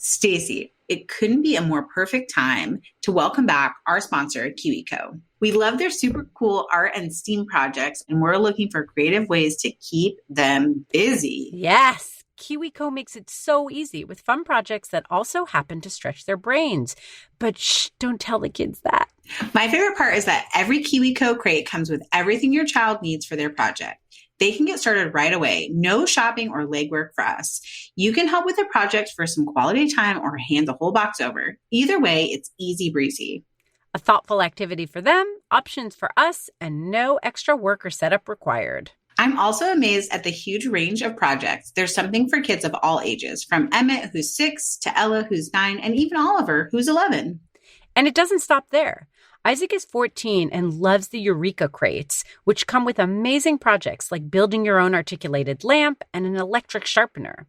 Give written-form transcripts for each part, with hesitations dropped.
Stacy, it couldn't be a more perfect time to welcome back our sponsor, KiwiCo. We love their super cool art and STEAM projects, and we're looking for creative ways to keep them busy. Yes, KiwiCo makes it so easy with fun projects that also happen to stretch their brains. But shh, don't tell the kids that. My favorite part is that every KiwiCo crate comes with everything your child needs for their project. They can get started right away. No shopping or legwork for us. You can help with a project for some quality time or hand the whole box over. Either way, it's easy breezy. A thoughtful activity for them, options for us, and no extra work or setup required. I'm also amazed at the huge range of projects. There's something for kids of all ages, from Emmett, who's 6, to Ella, who's 9, and even Oliver, who's 11. And it doesn't stop there. Isaac is 14 and loves the Eureka crates, which come with amazing projects like building your own articulated lamp and an electric sharpener.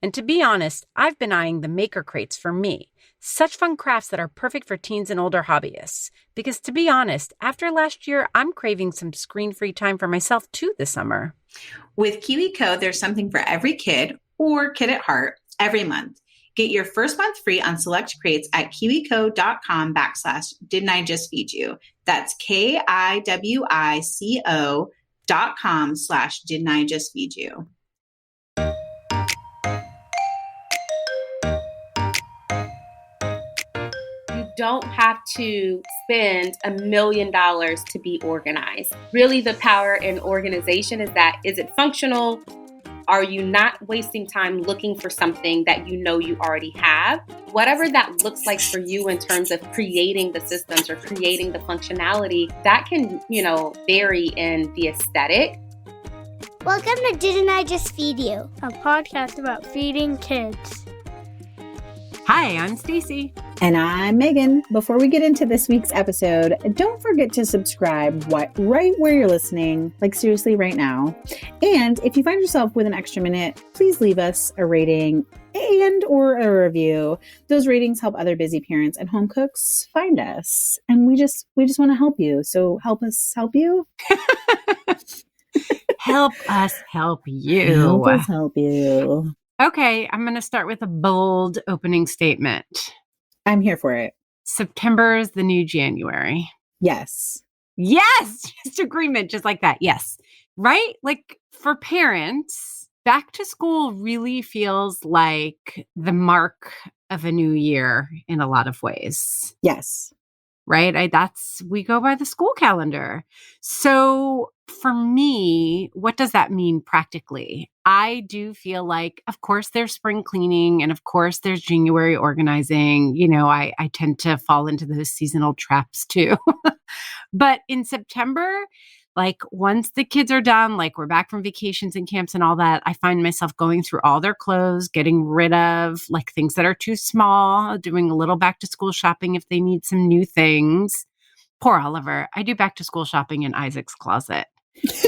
And to be honest, I've been eyeing the maker crates for me. Such fun crafts that are perfect for teens and older hobbyists. Because to be honest, after last year, I'm craving some screen-free time for myself too this summer. With KiwiCo, there's something for every kid or kid at heart every month. Get your first month free on select crates at kiwico.com/didn't I just feed you. That's KIWICO.com/didn't I just feed you. You don't have to spend $1 million to be organized. Really, the power in organization is that, is it functional? Are you not wasting time looking for something that you know you already have? Whatever that looks like for you in terms of creating the systems or creating the functionality, that can, vary in the aesthetic. Welcome to Didn't I Just Feed You? A podcast about feeding kids. Hi, I'm Stacy. And I'm Megan. Before we get into this week's episode, don't forget to subscribe right where you're listening, like seriously right now. And if you find yourself with an extra minute, please leave us a rating and or a review. Those ratings help other busy parents and home cooks find us. And we just want to help you. So help us help you. Help us help you. Help us help you. Okay, I'm going to start with a bold opening statement. I'm here for it. September is the new January. Yes. Yes! Just agreement, just like that. Yes. Right? Like for parents, back to school really feels like the mark of a new year in a lot of ways. Yes. Right? We go by the school calendar. So for me, what does that mean practically? I do feel like, of course, there's spring cleaning and of course there's January organizing. I tend to fall into those seasonal traps too. But in September, like once the kids are done, like we're back from vacations and camps and all that, I find myself going through all their clothes, getting rid of like things that are too small, doing a little back to school shopping if they need some new things. Poor Oliver. I do back to school shopping in Isaac's closet.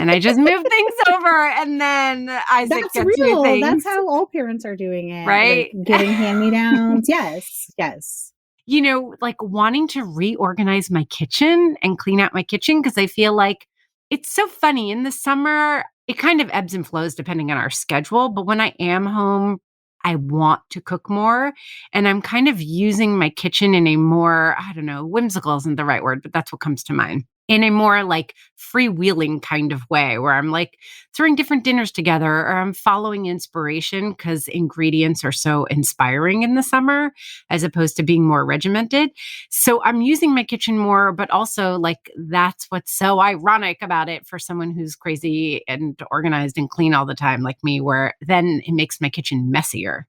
And I just move things over and then Isaac That's gets real. new things. That's how all parents are doing it. Right? Like getting hand-me-downs. Yes. Yes. Like wanting to reorganize my kitchen and clean out my kitchen because I feel like it's so funny. In the summer, it kind of ebbs and flows depending on our schedule. But when I am home, I want to cook more. And I'm kind of using my kitchen in a more, whimsical isn't the right word, but that's what comes to mind. In a more like freewheeling kind of way where I'm like throwing different dinners together or I'm following inspiration because ingredients are so inspiring in the summer as opposed to being more regimented. So I'm using my kitchen more, but also like that's what's so ironic about it for someone who's crazy and organized and clean all the time like me, where then it makes my kitchen messier.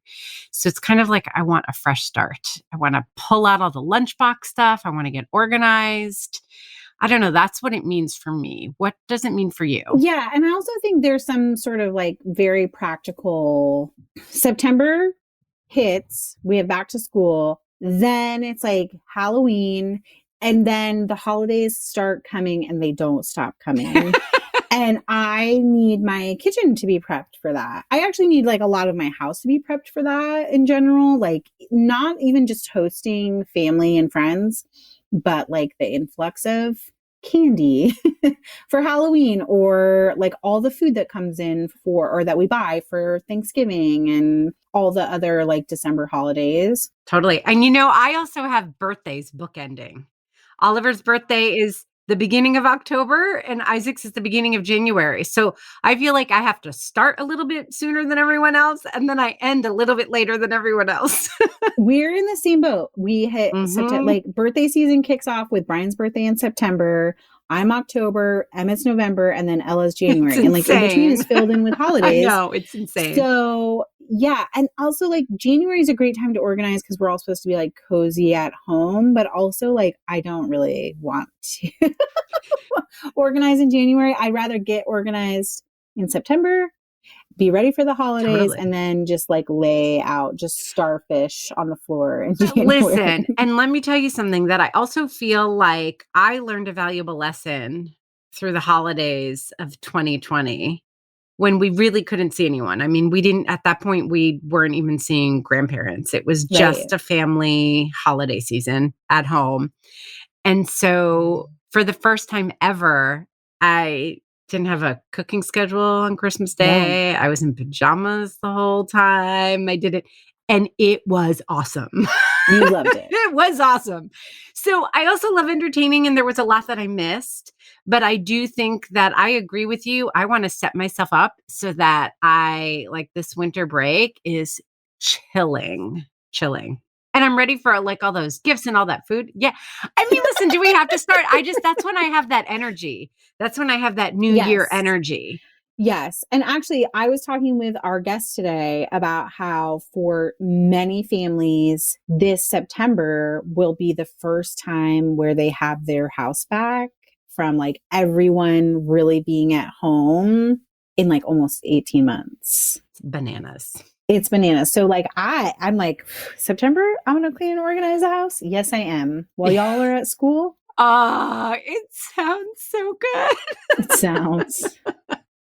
So it's kind of like I want a fresh start. I want to pull out all the lunchbox stuff. I want to get organized. I don't know. That's what it means for me. What does it mean for you? Yeah. And I also think there's some sort of like very practical September hits. We have back to school. Then it's like Halloween. And then the holidays start coming and they don't stop coming. And I need my kitchen to be prepped for that. I actually need like a lot of my house to be prepped for that in general. Like not even just hosting family and friends, but like the influx of candy for Halloween, or like all the food that comes in for, or that we buy for Thanksgiving and all the other like December holidays. Totally. And you know, I also have birthdays bookending. Oliver's birthday is the beginning of October and Isaac's is the beginning of January. So I feel like I have to start a little bit sooner than everyone else, and then I end a little bit later than everyone else. We're in the same boat. We hit September, like birthday season kicks off with Brian's birthday in September. I'm October, Emmett's November, and then Ella's January. And like in between is filled in with holidays. I know, it's insane. So yeah. And also like January is a great time to organize because we're all supposed to be like cozy at home, but also like I don't really want to organize in January. I'd rather get organized in September, be ready for the holidays, and then just like lay out just starfish on the floor in January. Listen, and let me tell you something that I also feel like I learned a valuable lesson through the holidays of 2020 when we really couldn't see anyone. I mean, we didn't, at that point, we weren't even seeing grandparents. It was just a family holiday season at home. And so for the first time ever, I didn't have a cooking schedule on Christmas Day. I was in pajamas the whole time. I did it. And it was awesome. You loved it. It was awesome. So I also love entertaining, and there was a lot that I missed. But I do think that I agree with you. I want to set myself up so that I, like, this winter break is chilling. And I'm ready for like all those gifts and all that food. Yeah. I mean, listen, do we have to start? That's when I have that energy. That's when I have that new year energy. Yes. And actually, I was talking with our guest today about how for many families, this September will be the first time where they have their house back from like everyone really being at home in like almost 18 months. It's bananas. So like I'm like, September, I'm going to clean and organize the house. Yes, I am. While y'all are at school. It sounds so good. It sounds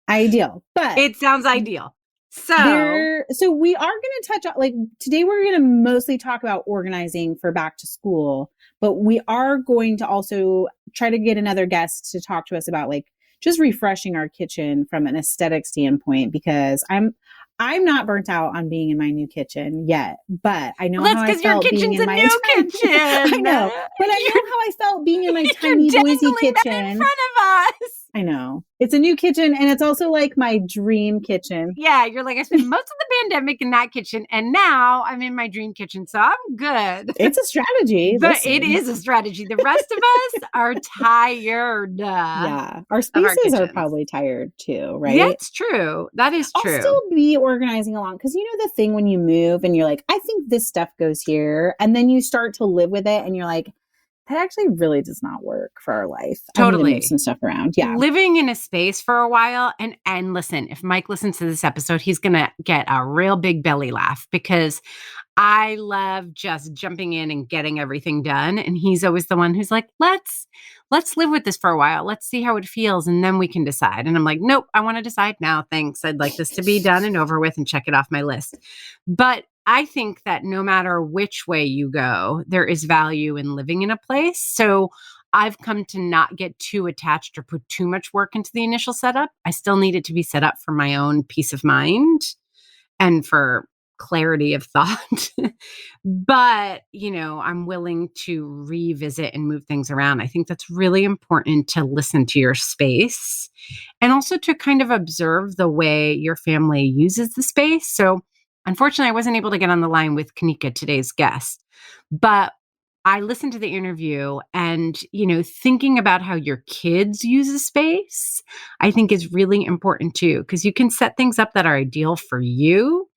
ideal, but it sounds ideal. So we are going to touch on, like, today we're going to mostly talk about organizing for back to school, but we are going to also try to get another guest to talk to us about like just refreshing our kitchen from an aesthetic standpoint, because I'm not burnt out on being in my new kitchen yet, but I know how I felt being in my new kitchen. I know, but I know how I felt being in my tiny Boise kitchen. In front of us. I know. It's a new kitchen, and it's also like my dream kitchen. Yeah, you're like, I spent most of the pandemic in that kitchen, and now I'm in my dream kitchen, so I'm good. It's a strategy. But it is a strategy. The rest of us are tired. Yeah. Our spaces are probably tired too, right? That's true. That is true. I'll still be organizing along, because you know the thing when you move and you're like, I think this stuff goes here, and then you start to live with it and you're like, that actually really does not work for our life. Totally. I need to move some stuff around. Yeah. Living in a space for a while. And listen, if Mike listens to this episode, he's going to get a real big belly laugh, because I love just jumping in and getting everything done. And he's always the one who's like, let's live with this for a while. Let's see how it feels. And then we can decide. And I'm like, nope, I want to decide now. Thanks. I'd like this to be done and over with and check it off my list. But I think that no matter which way you go, there is value in living in a place. So I've come to not get too attached or put too much work into the initial setup. I still need it to be set up for my own peace of mind and for clarity of thought. But, you know, I'm willing to revisit and move things around. I think that's really important, to listen to your space and also to kind of observe the way your family uses the space. So unfortunately, I wasn't able to get on the line with Kenika, today's guest, but I listened to the interview, and, you know, thinking about how your kids use a space, I think is really important too, because you can set things up that are ideal for you,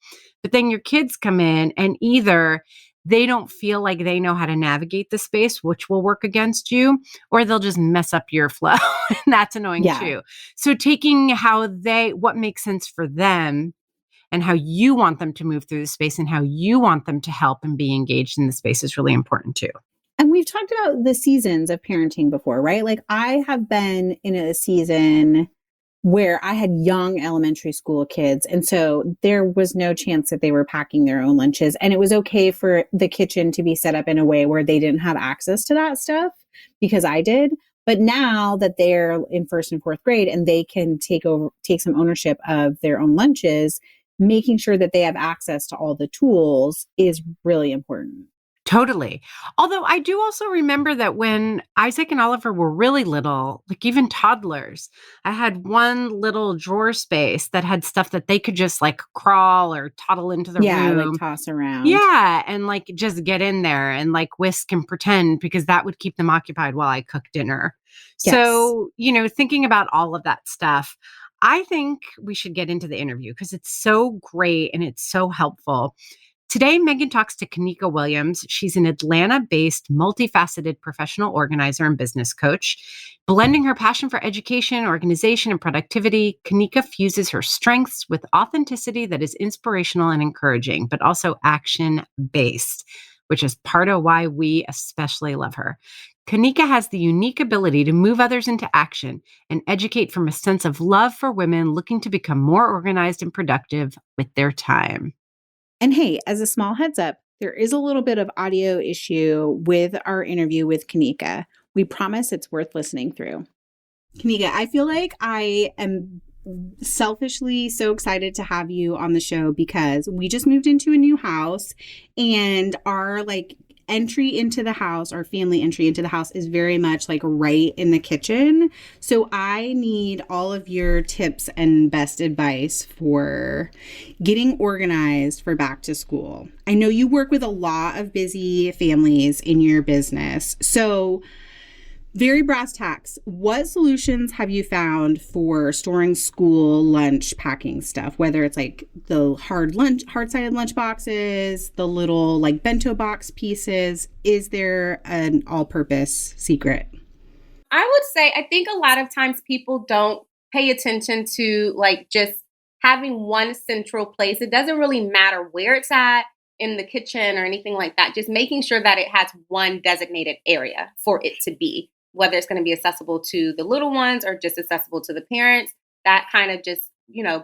but then your kids come in and either they don't feel like they know how to navigate the space, which will work against you, or they'll just mess up your flow. And that's annoying too. So taking what makes sense for them and how you want them to move through the space and how you want them to help and be engaged in the space is really important too. And we've talked about the seasons of parenting before, right? Like I have been in a season where I had young elementary school kids. And so there was no chance that they were packing their own lunches. And it was okay for the kitchen to be set up in a way where they didn't have access to that stuff, because I did. But now that they're in first and fourth grade and they can take some ownership of their own lunches, making sure that they have access to all the tools is really important. Totally. Although I do also remember that when Isaac and Oliver were really little, like even toddlers, I had one little drawer space that had stuff that they could just like crawl or toddle into the room. Like toss around. Yeah. And like just get in there and like whisk and pretend, because that would keep them occupied while I cooked dinner. Yes. So, thinking about all of that stuff, I think we should get into the interview because it's so great and it's so helpful. Today, Megan talks to Kenika Williams. She's an Atlanta-based, multifaceted professional organizer and business coach. Blending her passion for education, organization, and productivity, Kenika fuses her strengths with authenticity that is inspirational and encouraging, but also action-based, which is part of why we especially love her. Kenika has the unique ability to move others into action and educate from a sense of love for women looking to become more organized and productive with their time. And hey, as a small heads up, there is a little bit of audio issue with our interview with Kenika. We promise it's worth listening through. Kenika, I feel like I am selfishly so excited to have you on the show because we just moved into a new house and our entry into the house, our family entry into the house is very much right in the kitchen. So I need all of your tips and best advice for getting organized for back to school. I know you work with a lot of busy families in your business. So very brass tacks, what solutions have you found for storing school lunch packing stuff? Whether it's the hard-sided lunch boxes, the little bento box pieces. Is there an all-purpose secret? I would say, I think a lot of times people don't pay attention to just having one central place. It doesn't really matter where it's at in the kitchen or anything like that. Just making sure that it has one designated area for it to be. Whether it's going to be accessible to the little ones or just accessible to the parents, that kind of just,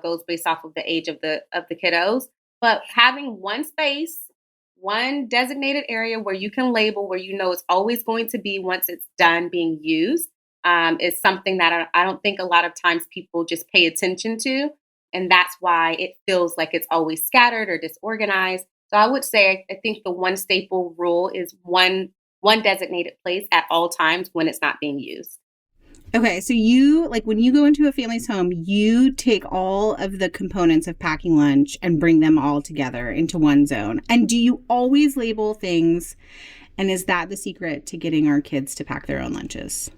goes based off of the age of the kiddos. But having one space, one designated area where you can label, where it's always going to be once it's done being used, is something that I don't think a lot of times people just pay attention to. And that's why it feels like it's always scattered or disorganized. So I would say, I think the one staple rule is one designated place at all times when it's not being used. Okay, so you, when you go into a family's home, you take all of the components of packing lunch and bring them all together into one zone. And do you always label things? And is that the secret to getting our kids to pack their own lunches?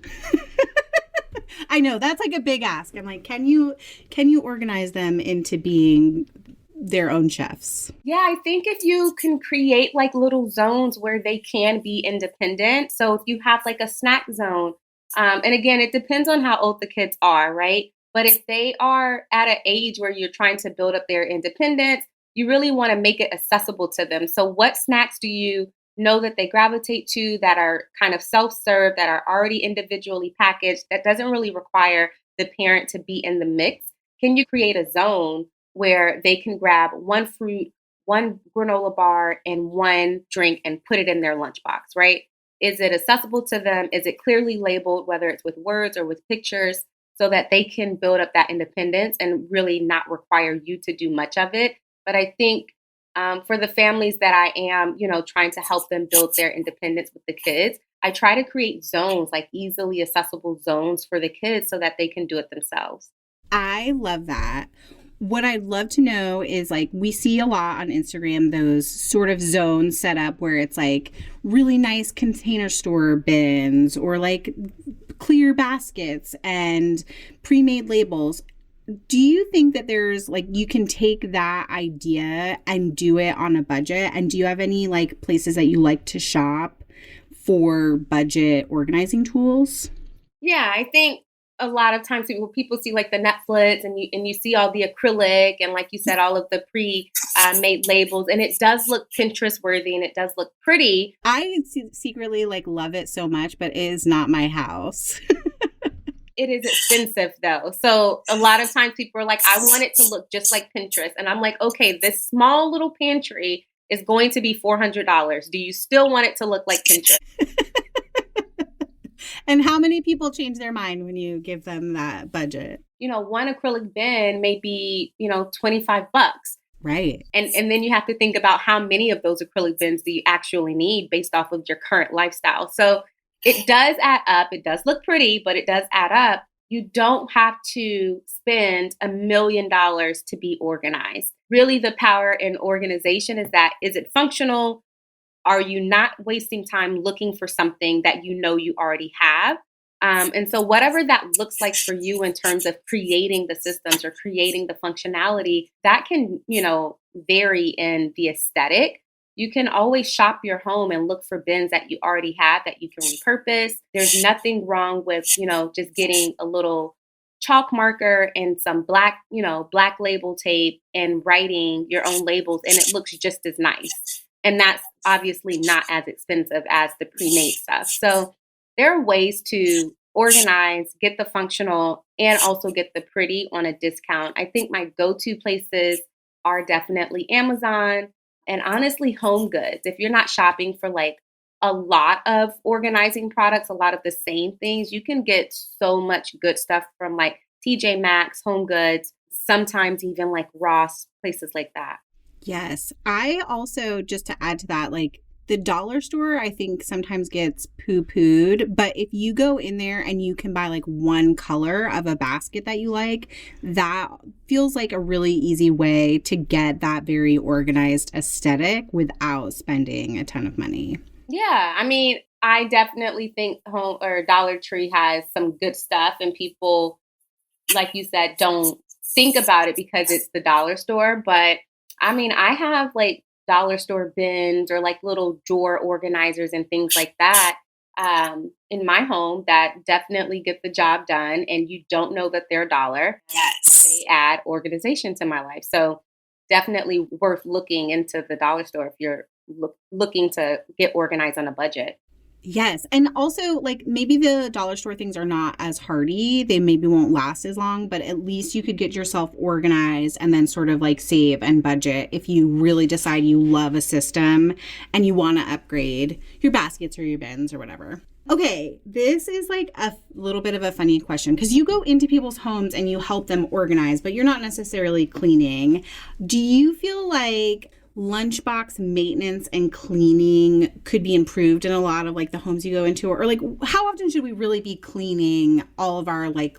I know, that's a big ask. I'm can you organize them into being their own chefs? Yeah, I think if you can create little zones where they can be independent. So if you have a snack zone, and again, it depends on how old the kids are, right? But if they are at an age where you're trying to build up their independence, you really want to make it accessible to them. So what snacks do you know that they gravitate to that are kind of self-serve, that are already individually packaged, that doesn't really require the parent to be in the mix? Can you create a zone where they can grab one fruit, one granola bar, and one drink and put it in their lunchbox, right? Is it accessible to them? Is it clearly labeled, whether it's with words or with pictures, so that they can build up that independence and really not require you to do much of it? But I think for the families that I am, trying to help them build their independence with the kids, I try to create zones, easily accessible zones for the kids so that they can do it themselves. I love that. What I'd love to know is we see a lot on Instagram, those sort of zones set up where it's really nice container store bins or clear baskets and pre-made labels. Do you think that there's you can take that idea and do it on a budget? And do you have any places that you like to shop for budget organizing tools? Yeah, I think a lot of times people see the Netflix and you see all the acrylic and you said, all of the pre-made labels, and it does look Pinterest worthy and it does look pretty. I secretly love it so much, but it is not my house. It is expensive though. So a lot of times people are I want it to look just like Pinterest. And I'm okay, this small little pantry is going to be $400. Do you still want it to look like Pinterest? And how many people change their mind when you give them that budget? One acrylic bin may be, $25. Right. And then you have to think about how many of those acrylic bins do you actually need based off of your current lifestyle. So it does add up. It does look pretty, but it does add up. You don't have to spend $1 million to be organized. Really, the power in organization is it functional? Are you not wasting time looking for something that you already have? And so whatever that looks like for you in terms of creating the systems or creating the functionality, that can, vary in the aesthetic. You can always shop your home and look for bins that you already have that you can repurpose. There's nothing wrong with, just getting a little chalk marker and some black label tape and writing your own labels, and it looks just as nice. And that's obviously not as expensive as the pre-made stuff. So there are ways to organize, get the functional, and also get the pretty on a discount. I think my go-to places are definitely Amazon and honestly Home Goods. If you're not shopping for like a lot of organizing products, a lot of the same things, you can get so much good stuff from like TJ Maxx, Home Goods, sometimes even like Ross, places like that. Yes. I also, just to add to that, like the dollar store, I think sometimes gets poo-pooed, but if you go in there and you can buy like one color of a basket that you like, that feels like a really easy way to get that very organized aesthetic without spending a ton of money. Yeah. I mean, I definitely think Home or Dollar Tree has some good stuff, and people, like you said, don't think about it because it's the dollar store. But I mean, I have like dollar store bins or like little drawer organizers and things like that in my home that definitely get the job done, and you don't know that they're a dollar. Yes. They add organization to my life. So definitely worth looking into the dollar store if you're looking to get organized on a budget. Yes. And also, like, maybe the dollar store things are not as hardy. They maybe won't last as long, but at least you could get yourself organized and then sort of like save and budget if you really decide you love a system and you want to upgrade your baskets or your bins or whatever. Okay, this is like a little bit of a funny question because you go into people's homes and you help them organize, but you're not necessarily cleaning. Do you feel like lunchbox maintenance and cleaning could be improved in a lot of like the homes you go into, or like how often should we really be cleaning all of our like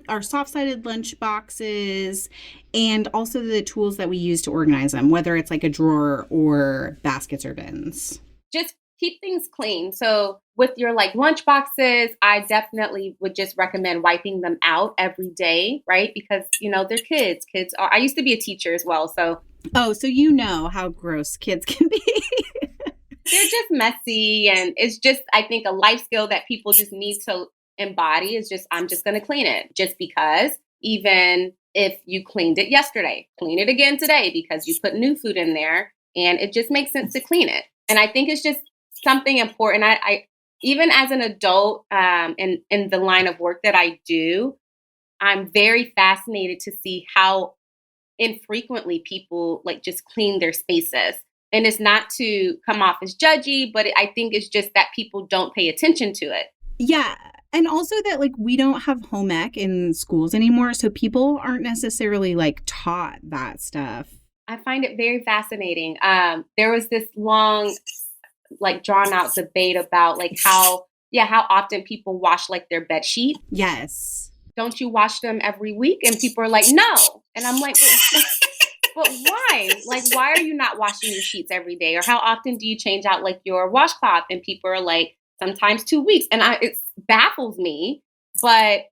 our soft-sided lunch boxes and also the tools that we use to organize them, whether it's like a drawer or baskets or bins? Just keep things clean. So with your like lunch boxes, I definitely would just recommend wiping them out every day, right? Because they're kids. Kids are. I used to be a teacher as well, so. Oh, so you know how gross kids can be. They're just messy, and it's just, I think, a life skill that people just need to embody is just, I'm just going to clean it just because, even if you cleaned it yesterday, clean it again today because you put new food in there, and it just makes sense to clean it. And I think it's just something important. I even as an adult in the line of work that I do, I'm very fascinated to see how infrequently people like just clean their spaces. And it's not to come off as judgy, but I think it's just that people don't pay attention to it. Yeah. And also that like we don't have home ec in schools anymore. So people aren't necessarily like taught that stuff. I find it very fascinating. There was this long, like drawn out debate about like how often people wash like their bed sheet. Yes. Don't you wash them every week? And people are like, no. And I'm like, but why? Like, why are you not washing your sheets every day? Or how often do you change out like your washcloth? And people are like, sometimes 2 weeks. And it baffles me. But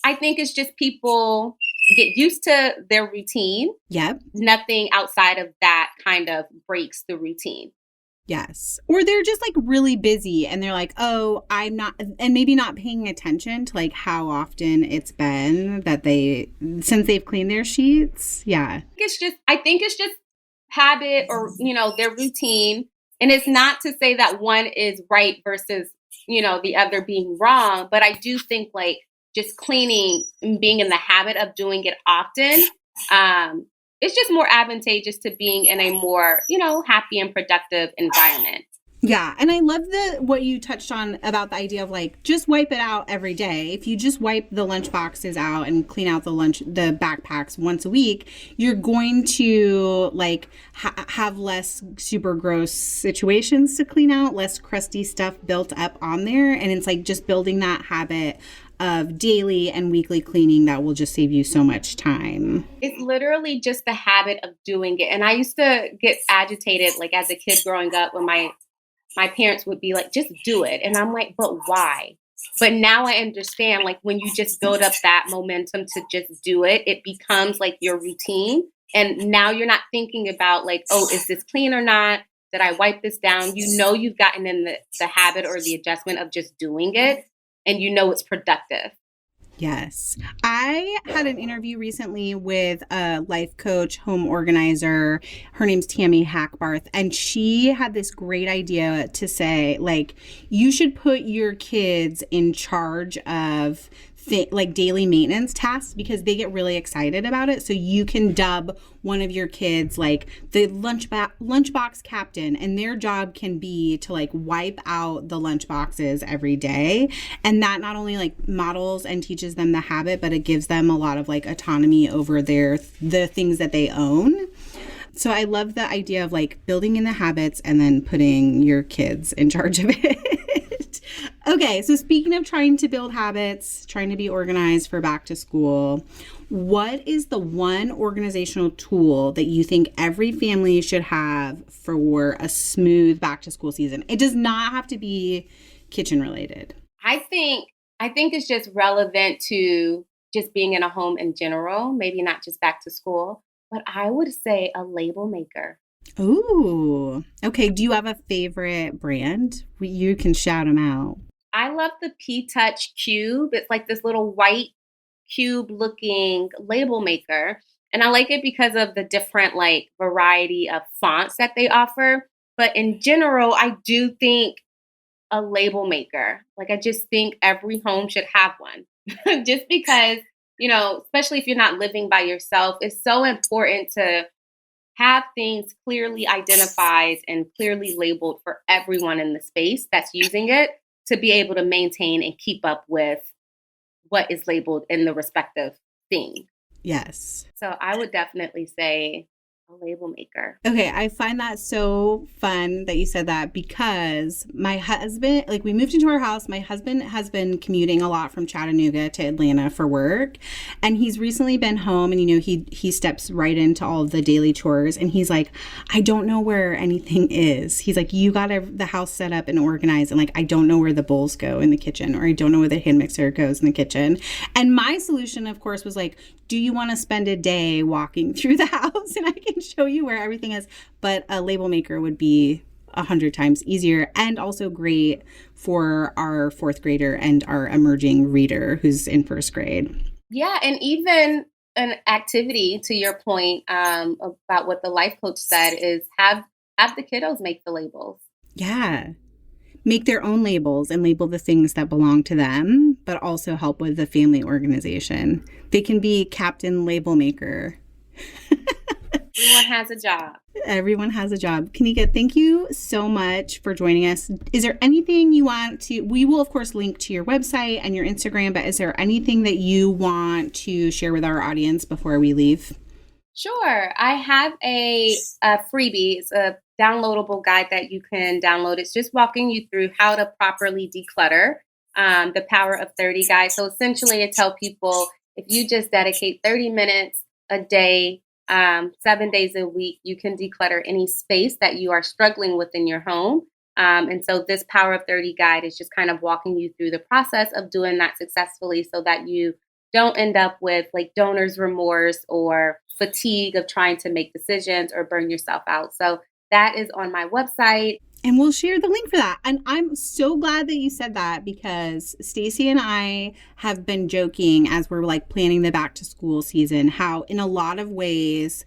I think it's just people get used to their routine. Yep. Nothing outside of that kind of breaks the routine. Yes. Or they're just like really busy and they're like, oh, I'm not, and maybe not paying attention to like how often it's been that since they've cleaned their sheets. Yeah. I think it's just habit or, their routine. And it's not to say that one is right versus, the other being wrong. But I do think like just cleaning and being in the habit of doing it often, it's just more advantageous to being in a more, happy and productive environment. Yeah. And I love what you touched on about the idea of like, just wipe it out every day. If you just wipe the lunch boxes out and clean out the backpacks once a week, you're going to like have less super gross situations to clean out, less crusty stuff built up on there. And it's like just building that habit of daily and weekly cleaning that will just save you so much time. It's literally just the habit of doing it. And I used to get agitated like as a kid growing up when my parents would be like, just do it. And I'm like, but why? But now I understand, like when you just build up that momentum to just do it, it becomes like your routine. And now you're not thinking about like, oh, is this clean or not? Did I wipe this down? You know, you've gotten in the habit or the adjustment of just doing it. And you know it's productive. Yes. I had an interview recently with a life coach, home organizer. Her name's Tammy Hackbarth. And she had this great idea to say, like, you should put your kids in charge of like daily maintenance tasks because they get really excited about it. So you can dub one of your kids like the lunchbox captain, and their job can be to like wipe out the lunch boxes every day. And that not only like models and teaches them the habit, but it gives them a lot of like autonomy over the things that they own. So I love the idea of like building in the habits and then putting your kids in charge of it. Okay, so speaking of trying to build habits, trying to be organized for back to school, what is the one organizational tool that you think every family should have for a smooth back to school season? It does not have to be kitchen related. I think it's just relevant to just being in a home in general, maybe not just back to school, but I would say a label maker. Ooh, okay. Do you have a favorite brand? You can shout them out. I love the P-Touch Cube. It's like this little white cube looking label maker. And I like it because of the different like variety of fonts that they offer. But in general, I do think a label maker. Like I just think every home should have one. Just because, you know, especially if you're not living by yourself, it's so important to have things clearly identified and clearly labeled for everyone in the space that's using it to be able to maintain and keep up with what is labeled in the respective thing. Yes. So I would definitely say a label maker. Okay, I find that so fun that you said that because my husband, like we moved into our house, my husband has been commuting a lot from Chattanooga to Atlanta for work, and he's recently been home and you know he steps right into all of the daily chores and he's like, I don't know where anything is. He's like, you got the house set up and organized and like I don't know where the bowls go in the kitchen or I don't know where the hand mixer goes in the kitchen. And my solution of course was like, do you want to spend a day walking through the house and I can show you where everything is? But a label maker would be 100 times easier and also great for our fourth grader and our emerging reader who's in first grade. Yeah, and even an activity to your point about what the life coach said is have the kiddos make the labels. Yeah. Make their own labels and label the things that belong to them, but also help with the family organization. They can be captain label maker. Everyone has a job. Everyone has a job. Kenika, thank you so much for joining us. Is there anything you want to, we will of course link to your website and your Instagram, but is there anything that you want to share with our audience before we leave? Sure. I have a freebie. It's a downloadable guide that you can download. It's just walking you through how to properly declutter, the Power of 30 guide. So essentially I tell people if you just dedicate 30 minutes a day, 7 days a week, you can declutter any space that you are struggling with in your home. And so this Power of 30 guide is just kind of walking you through the process of doing that successfully so that you don't end up with like donor's remorse or fatigue of trying to make decisions or burn yourself out. So that is on my website. And we'll share the link for that. And I'm so glad that you said that because Stacy and I have been joking as we're like planning the back to school season, how in a lot of ways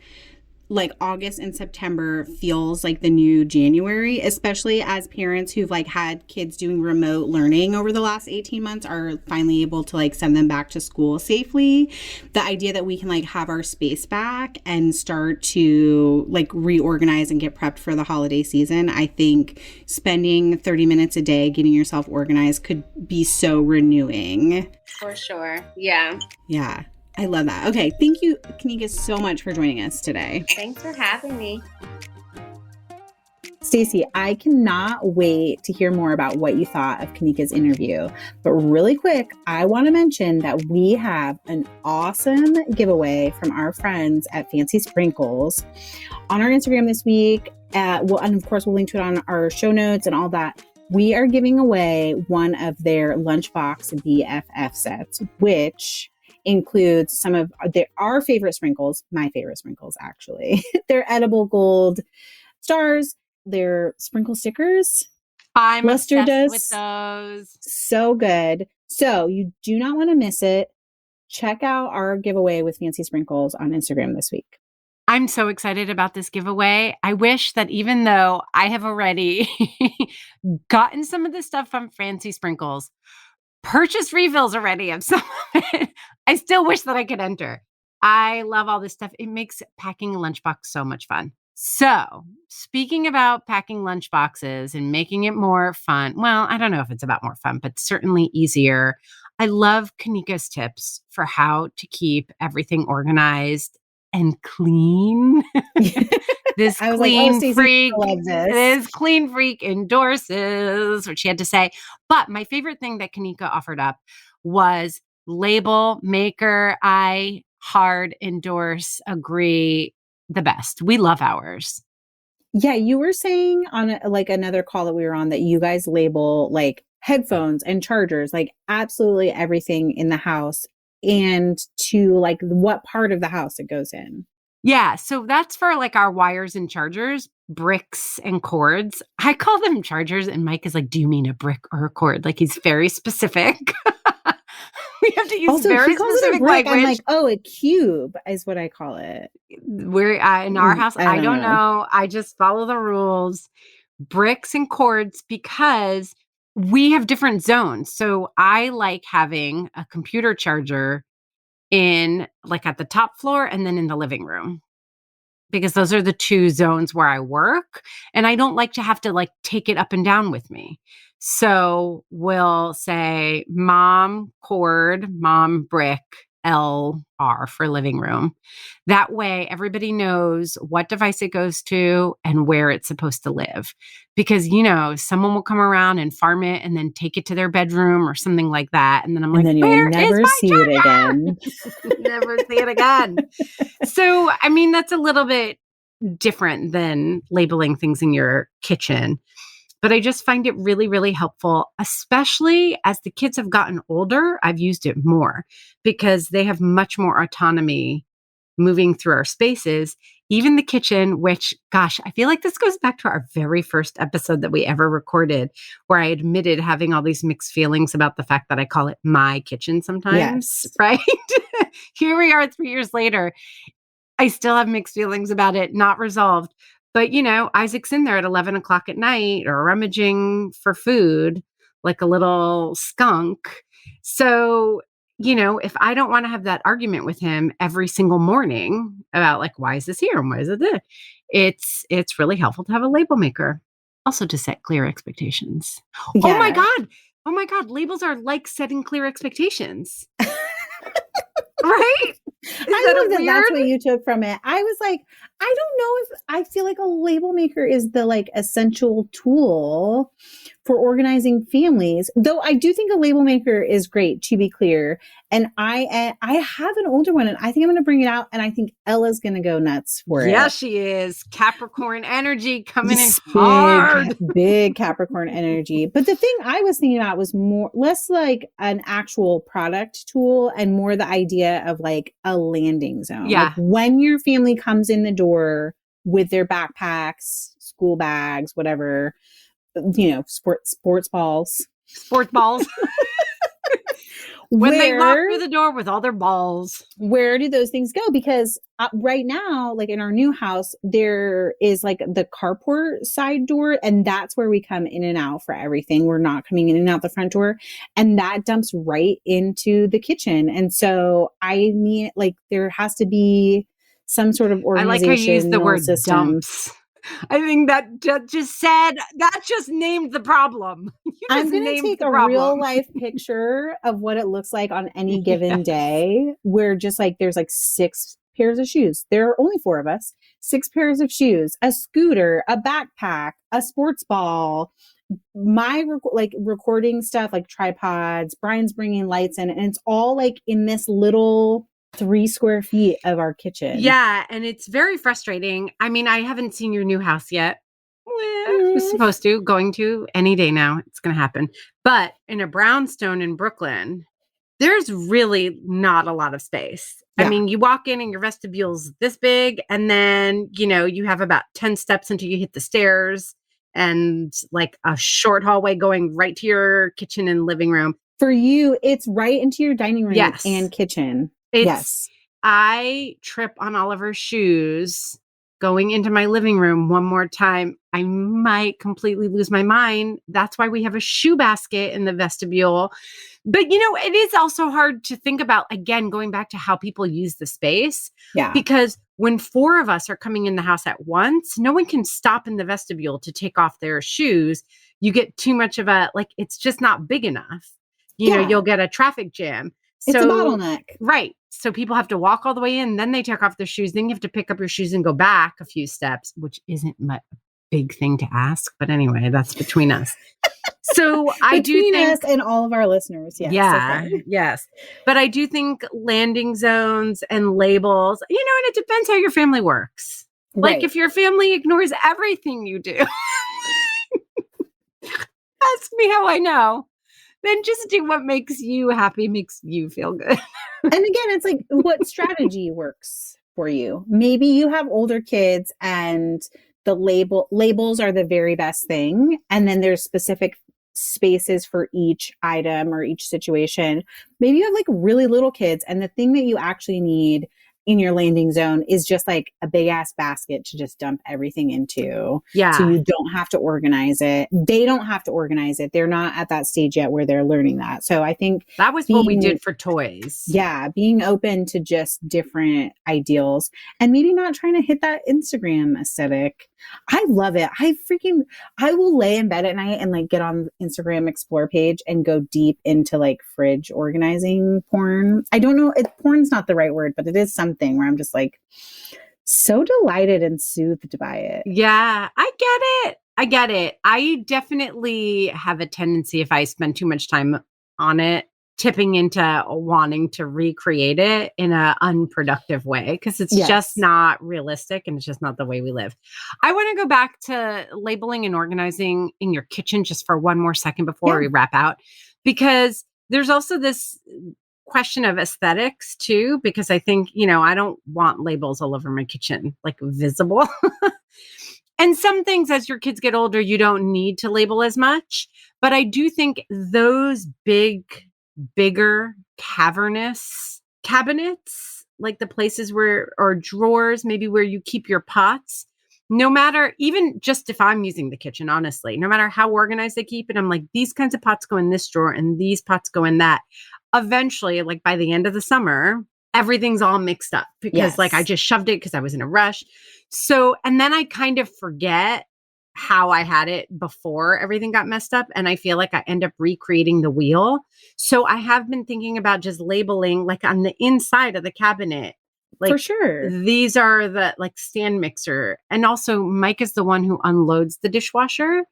like August and September feels like the new January, especially as parents who've like had kids doing remote learning over the last 18 months are finally able to like send them back to school safely. The idea that we can like have our space back and start to like reorganize and get prepped for the holiday season. I think spending 30 minutes a day getting yourself organized could be so renewing. For sure. Yeah. Yeah. I love that. Okay. Thank you, Kenika, so much for joining us today. Thanks for having me. Stacey, I cannot wait to hear more about what you thought of Kenika's interview. But really quick, I want to mention that we have an awesome giveaway from our friends at Fancy Sprinkles on our Instagram this week. And of course, we'll link to it on our show notes and all that. We are giving away one of their lunchbox BFF sets, which includes some of our favorite sprinkles, my favorite sprinkles, actually. They're edible gold stars. They're sprinkle stickers. I'm Lester obsessed does with those. so good. So you do not want to miss it. Check out our giveaway with Fancy Sprinkles on Instagram this week. I'm so excited about this giveaway. I wish that even though I have already gotten some of the stuff from Fancy Sprinkles, purchased refills already of some of it, I still wish that I could enter. I love all this stuff. It makes packing a lunchbox so much fun. So, speaking about packing lunchboxes and making it more fun, well, I don't know if it's about more fun, but certainly easier. I love Kenika's tips for how to keep everything organized and clean. This I was clean like, oh, freak, loves this clean freak endorses what she had to say. But my favorite thing that Kenika offered up was label maker. I hard endorse, agree, the best. We love ours. Yeah, you were saying on like another call that we were on that you guys label like headphones and chargers, like absolutely everything in the house, and to like what part of the house it goes in. Yeah, so that's for like our wires and chargers, bricks and cords. I call them chargers, and Mike is like, "Do you mean a brick or a cord?" Like he's very specific. We have to use also, very he calls specific it a brick. language. I'm like, oh, a cube is what I call it. We're in our house. I don't know. I just follow the rules. Bricks and cords because we have different zones. So I like having a computer charger in like at the top floor and then in the living room, because those are the two zones where I work, and I don't like to have to like take it up and down with me. So we'll say mom cord, mom brick, LR for living room. That way everybody knows what device it goes to and where it's supposed to live. Because, you know, someone will come around and farm it and then take it to their bedroom or something like that. And then I'm like, then where you'll never is my see charger? it again. Never see it again. So, I mean, that's a little bit different than labeling things in your kitchen. But I just find it really, really helpful, especially as the kids have gotten older. I've used it more because they have much more autonomy moving through our spaces, even the kitchen, which, gosh, I feel like this goes back to our very first episode that we ever recorded, where I admitted having all these mixed feelings about the fact that I call it my kitchen sometimes, Yes. right? Here we are 3 years later. I still have mixed feelings about it, not resolved. But, you know, Isaac's in there at 11 o'clock at night or rummaging for food like a little skunk. So, you know, if I don't want to have that argument with him every single morning about like, why is this here and why is it there? It's really helpful to have a label maker. Also to set clear expectations. Yeah. Oh my God. Oh my God. Labels are like setting clear expectations. Right? I love that that's what you took from it. I was like, I don't know if I feel like a label maker is the like essential tool for organizing families, though I do think a label maker is great, to be clear. And I have an older one and I think I'm going to bring it out, and I think Ella's going to go nuts for it. Yeah, she is. Capricorn energy coming in hard. Big Capricorn energy. But the thing I was thinking about was less like an actual product tool and more the idea of like a landing zone. Yeah. Like when your family comes in the door with their backpacks, school bags, whatever, you know, sports balls. Sports balls. When they walk through the door with all their balls. Where do those things go? Because right now, like in our new house, there is like the carport side door, and that's where we come in and out for everything. We're not coming in and out the front door, and that dumps right into the kitchen. And so I need, like, there has to be some sort of organization. I like how you use the word system. dumps. I think that just named the problem. I'm going to take a real life picture of what it looks like on any given day, where just like there's like 6 pairs of shoes. There are only 4 of us, 6 pairs of shoes, a scooter, a backpack, a sports ball, my recording stuff, like tripods. Brian's bringing lights in, and it's all like in this little 3 square feet of our kitchen. Yeah. And it's very frustrating. I mean, I haven't seen your new house yet. I was supposed to, going to any day now. It's going to happen. But in a brownstone in Brooklyn, there's really not a lot of space. Yeah. I mean, you walk in and your vestibule's this big, and then, you have about 10 steps until you hit the stairs, and like a short hallway going right to your kitchen and living room. For you, it's right into your dining room and kitchen. Yes. I trip on Oliver's shoes going into my living room one more time. I might completely lose my mind. That's why we have a shoe basket in the vestibule. But, it is also hard to think about, again, going back to how people use the space. Yeah. Because when 4 of us are coming in the house at once, no one can stop in the vestibule to take off their shoes. You get too much of it's just not big enough. You'll get a traffic jam. It's a bottleneck. Right. So people have to walk all the way in, then they take off their shoes. Then you have to pick up your shoes and go back a few steps, which isn't a big thing to ask. But anyway, that's between us. So I do think between us and all of our listeners. Yes. Yeah. Okay. Yes. But I do think landing zones and labels, and it depends how your family works. Right. Like if your family ignores everything you do, ask me how I know. Then just do what makes you happy, makes you feel good. And again, it's like what strategy works for you. Maybe you have older kids and the labels are the very best thing. And then there's specific spaces for each item or each situation. Maybe you have like really little kids, and the thing that you actually need in your landing zone is just like a big ass basket to just dump everything into. Yeah. So you don't have to organize it. They don't have to organize it. They're not at that stage yet where they're learning that. So I think that was what we did for toys. Yeah. Being open to just different ideals and maybe not trying to hit that Instagram aesthetic. I love it. I will lay in bed at night and like get on Instagram explore page and go deep into like fridge organizing porn. I don't know. Porn's not the right word, but it is something where I'm just like so delighted and soothed by it. Yeah, I get it. I definitely have a tendency, if I spend too much time on it, tipping into wanting to recreate it in an unproductive way because it's just not realistic and it's just not the way we live. I want to go back to labeling and organizing in your kitchen just for one more second before we wrap out, because there's also this question of aesthetics too, because I think, I don't want labels all over my kitchen, like visible. And some things as your kids get older, you don't need to label as much. But I do think those bigger cavernous cabinets, like the places or drawers, maybe where you keep your pots, no matter, even just if I'm using the kitchen, honestly, no matter how organized I keep it, I'm like, these kinds of pots go in this drawer and these pots go in that. Eventually, like by the end of the summer, everything's all mixed up because like I just shoved it because I was in a rush. So, and then I kind of forget how I had it before everything got messed up. And I feel like I end up recreating the wheel. So I have been thinking about just labeling like on the inside of the cabinet. Like, for sure. These are the like stand mixer. And also Mike is the one who unloads the dishwasher.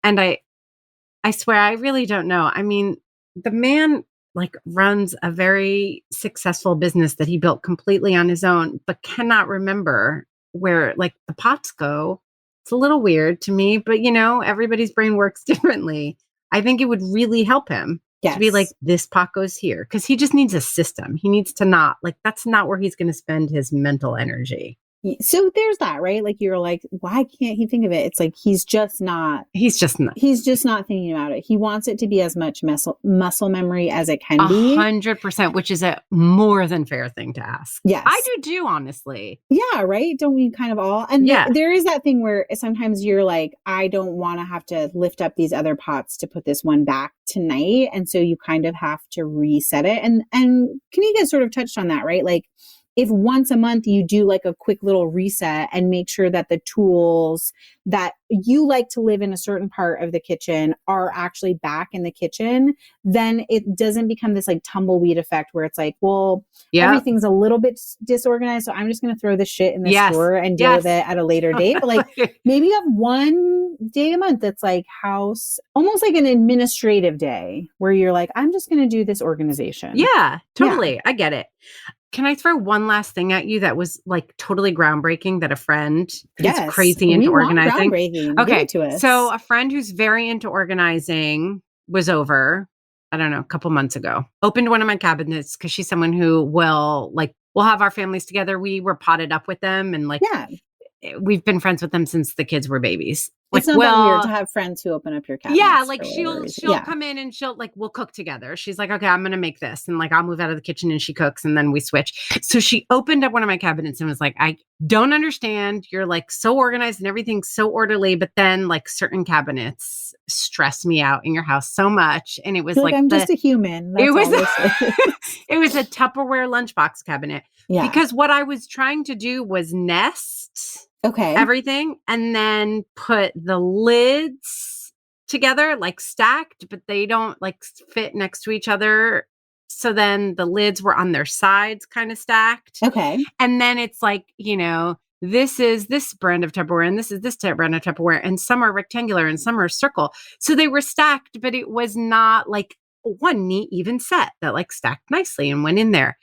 And I swear, I really don't know. I mean, the man like runs a very successful business that he built completely on his own, but cannot remember where like the pots go. It's a little weird to me, but everybody's brain works differently. I think it would really help him to be like, this pot goes here. Because he just needs a system. He needs to not, like, that's not where he's going to spend his mental energy. So there's that, right? Like you're like, why can't he think of it? It's like he's just not thinking about it. He wants it to be as much muscle memory as it can be. 100%, which is a more than fair thing to ask. Yes. I do too, honestly. Yeah, right? Don't we kind of all? And there is that thing where sometimes you're like, I don't want to have to lift up these other pots to put this one back tonight. And so you kind of have to reset it. And Kenika sort of touched on that, right? Like, if once a month you do like a quick little reset and make sure that the tools that you like to live in a certain part of the kitchen are actually back in the kitchen, then it doesn't become this like tumbleweed effect where it's like, well, everything's a little bit disorganized. So I'm just going to throw this shit in the drawer and deal with it at a later date. But like maybe you have one day a month that's like house, almost like an administrative day where you're like, I'm just going to do this organization. Yeah, totally. Yeah. I get it. Can I throw one last thing at you that was like totally groundbreaking that a friend who's crazy into organizing? Okay. So a friend who's very into organizing was over, I don't know, a couple months ago, opened one of my cabinets because she's someone who we'll have our families together. We were potted up with them and we've been friends with them since the kids were babies. It's not that weird to have friends who open up your cabinets. Yeah, like she'll come in and we'll cook together. She's like, okay, I'm going to make this. And like, I'll move out of the kitchen and she cooks and then we switch. So she opened up one of my cabinets and was like, I don't understand. You're like so organized and everything's so orderly, but then like certain cabinets stress me out in your house so much. And it was like I'm just a human. That's it was a Tupperware lunchbox cabinet. Yeah. Because what I was trying to do was nest everything and then put the lids together, like stacked, but they don't like fit next to each other. So then the lids were on their sides kind of stacked. Okay. And then it's like, this is this brand of Tupperware and this is this brand of Tupperware and some are rectangular and some are circle. So they were stacked, but it was not like one neat even set that like stacked nicely and went in there.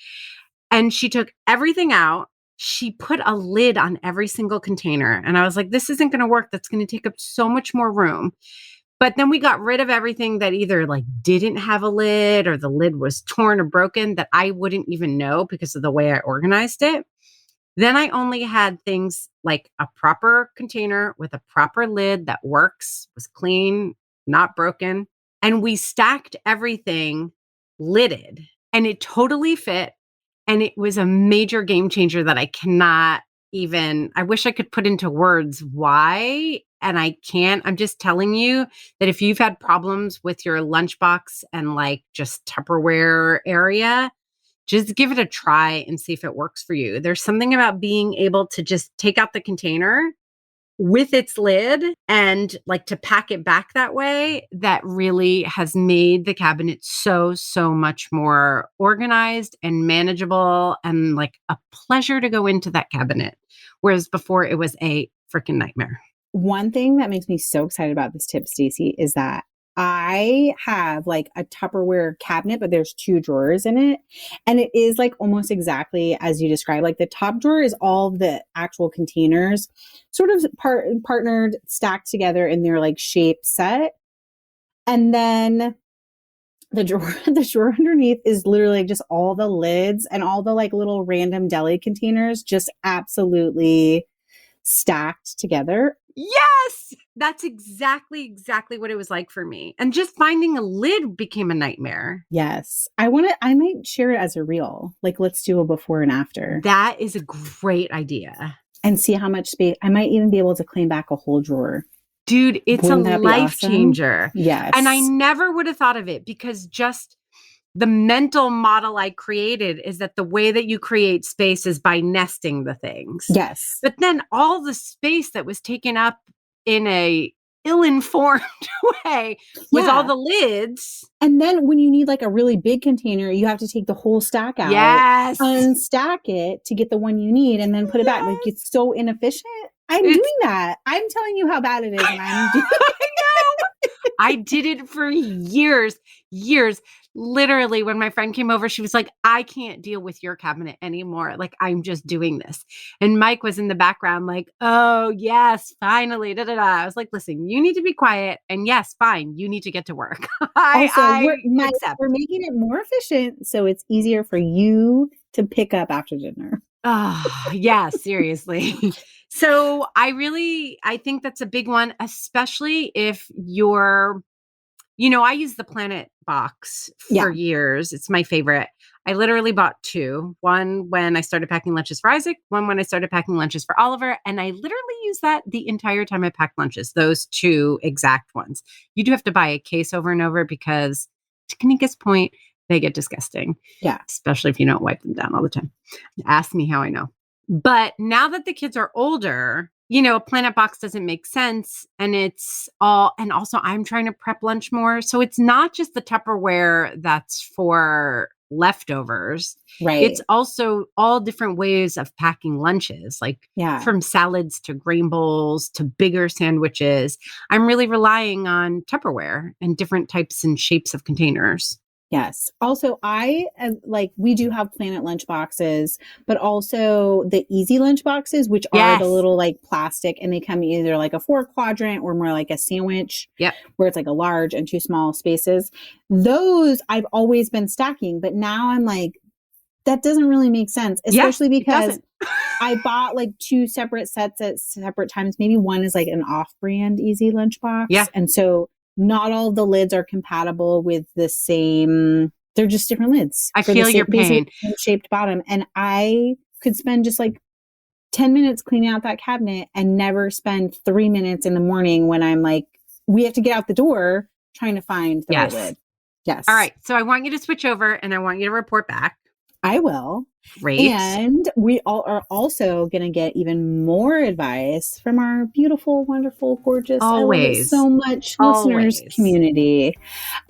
And she took everything out. She put a lid on every single container. And I was like, this isn't going to work. That's going to take up so much more room. But then we got rid of everything that either like didn't have a lid or the lid was torn or broken that I wouldn't even know because of the way I organized it. Then I only had things like a proper container with a proper lid that works, was clean, not broken. And we stacked everything lidded and it totally fit. And it was a major game changer that I cannot even, I wish I could put into words why, and I can't. I'm just telling you that if you've had problems with your lunchbox and like just Tupperware area, just give it a try and see if it works for you. There's something about being able to just take out the container with its lid and like to pack it back that way that really has made the cabinet so much more organized and manageable and like a pleasure to go into that cabinet. Whereas before it was a freaking nightmare. One thing that makes me so excited about this tip, Stacey, is that I have like a Tupperware cabinet, but there's 2 drawers in it. And it is like almost exactly as you described. Like the top drawer is all the actual containers sort of partnered, stacked together in their like shape set. And then the drawer underneath is literally just all the lids and all the like little random deli containers just absolutely stacked together. Yes, that's exactly what it was like for me. And just finding a lid became a nightmare. Yes. I might share it as a reel. Like, let's do a before and after. That is a great idea. And see how much space. I might even be able to claim back a whole drawer. Dude, it's a life changer. Yes. And I never would have thought of it because just the mental model I created is that the way that you create space is by nesting the things. Yes. But then all the space that was taken up in a ill-informed way with all the lids. And then when you need like a really big container, you have to take the whole stack out. Yes. Unstack it to get the one you need and then put it back. Like it's so inefficient. I'm doing that. I'm telling you how bad it is. And I'm doing I know. I did it for years. Literally, when my friend came over, she was like, I can't deal with your cabinet anymore. Like, I'm just doing this. And Mike was in the background like, oh, yes, finally. I was like, listen, you need to be quiet. And yes, fine. You need to get to work. We're making it more efficient. So it's easier for you to pick up after dinner. Oh, yeah, seriously. So I think that's a big one, especially if I use the Planet box for years. It's my favorite. I literally bought 2. One when I started packing lunches for Isaac, one when I started packing lunches for Oliver. And I literally use that the entire time I pack lunches, those 2 exact ones. You do have to buy a case over and over because, to Kenika's point, they get disgusting. Yeah. Especially if you don't wipe them down all the time. Ask me how I know. But now that the kids are older, a Planet box doesn't make sense. And also I'm trying to prep lunch more. So it's not just the Tupperware that's for leftovers. Right. It's also all different ways of packing lunches, like from salads to grain bowls to bigger sandwiches. I'm really relying on Tupperware and different types and shapes of containers. Yes. Also, we do have Planet lunch boxes, but also the easy lunch boxes, which are the little plastic, and they come either like a 4-quadrant or more like a sandwich, where it's like a large and 2 small spaces. Those I've always been stacking, but now I'm like, that doesn't really make sense, especially because I bought 2 separate sets at separate times. Maybe one is like an off-brand easy lunch box. Yeah. And so not all of the lids are compatible with the same. They're just different lids. I feel your pain. Shaped bottom. And I could spend just 10 minutes cleaning out that cabinet and never spend 3 minutes in the morning when I'm we have to get out the door trying to find the right lid. Yes. All right. So I want you to switch over and I want you to report back. I will. Great. And we all are also going to get even more advice from our beautiful, wonderful, gorgeous, always so much listeners community.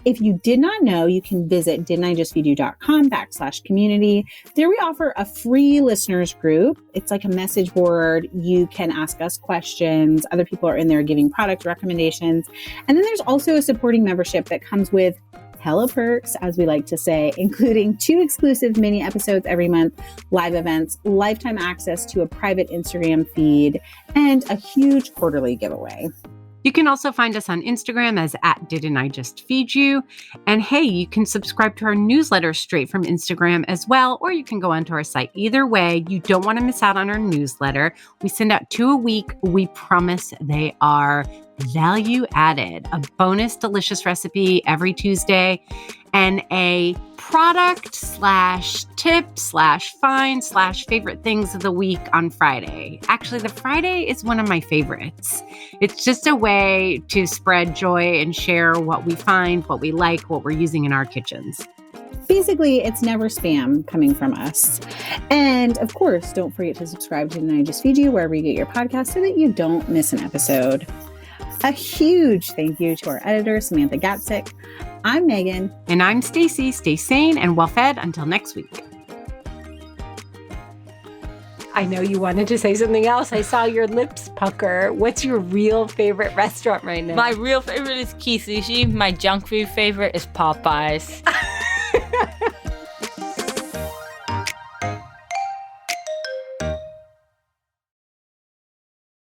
If you did not know, you can visit didn'tijustfeedyou.com/community. There we offer a free listeners group. It's like a message board. You can ask us questions. Other people are in there giving product recommendations. And then there's also a supporting membership that comes with hella perks, as we like to say, including 2 exclusive mini episodes every month, live events, lifetime access to a private Instagram feed, and a huge quarterly giveaway. You can also find us on Instagram as @Didn'tIJustFeedYou. And hey, you can subscribe to our newsletter straight from Instagram as well, or you can go onto our site. Either way, you don't want to miss out on our newsletter. We send out 2 a week. We promise they are value added. A bonus delicious recipe every Tuesday and a product /tip/find/favorite things of the week on Friday. Actually, the Friday is one of my favorites. It's just a way to spread joy and share what we find, what we like, what we're using in our kitchens. Basically, it's never spam coming from us. And of course, don't forget to subscribe to Didn't I Just Feed You wherever you get your podcast so that you don't miss an episode. A huge thank you to our editor, Samantha Gatzik. I'm Megan. And I'm Stacy. Stay sane and well-fed until next week. I know you wanted to say something else. I saw your lips pucker. What's your real favorite restaurant right now? My real favorite is Key Sushi. My junk food favorite is Popeyes.